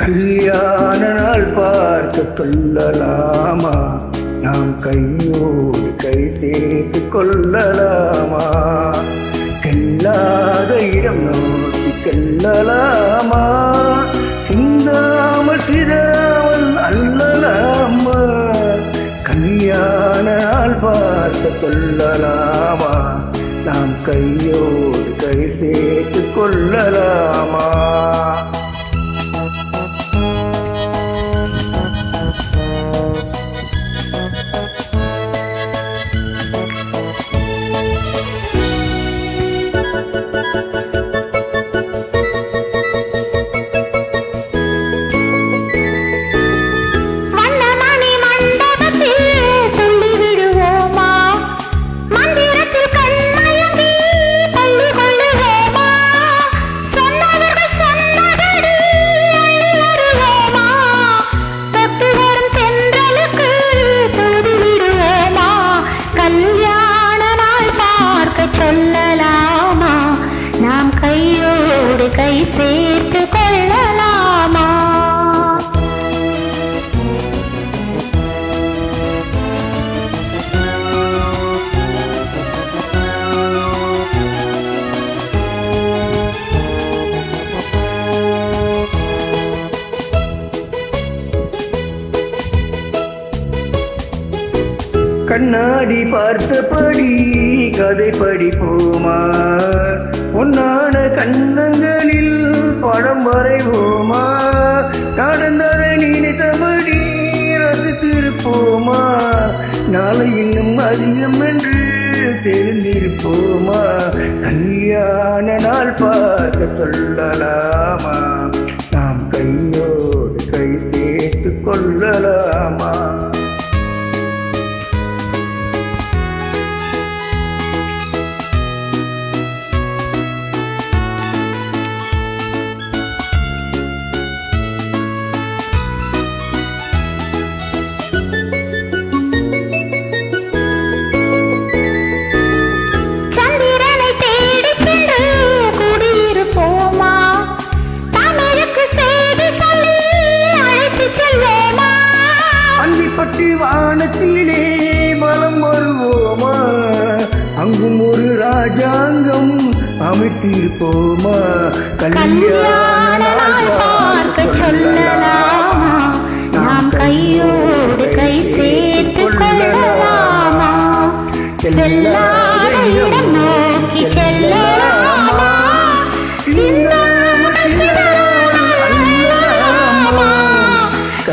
கல்யாண நாள் பார்க்க சொல்லலாமா? நாம் கையோடு கை சேர்த்து கொள்ளலாமா? செல்லாத இடம் நோக்கி செல்லலாமா? சிந்தாமல் சிதாமல் அல்லலாமா? கல்யாண நாள் பார்க்க சொல்லலாமா? நாம் கையோடு கை சேர்த்து கொள்ளலாமா? கை சேர்த்து கொள்ளலாமா? கண்ணாடி பார்த்தபடி கதை படிப்போமா? பொன்னான கண்ணங்களில் படம் வரைவோமா? நடந்ததை நினைத்தபடி ரசித்திருப்போமா? நாளை இன்னும் அதிகம் என்று தெரிந்திருப்போமா? கல்யாண நாள் பார்க்க சொல்லலாமா? நாம் கையோடு கை சேர்த்து கொள்ளலாமா? வானத்திலே பலம் வருவோமா? அங்கும் ஒரு ராஜாங்கம் அமைத்திருப்போமா? கல்யாண நாள் பார்க்க சொல்லலாமா? நாம் கையோடு கை சேர்த்து கொள்ளலாமா? செல்லாத இடம் நோக்கி செல்லலாமா? சிந்தாமல் சிதறாமல் அல்லலாமா?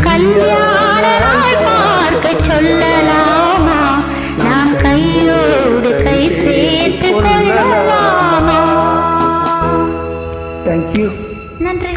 கல்யாண நாள் பார்க்க சொல்லலாமா? நாம் கையோடு கை சேர்த்து கொள்ளலாமா? Thank you. நன்றி.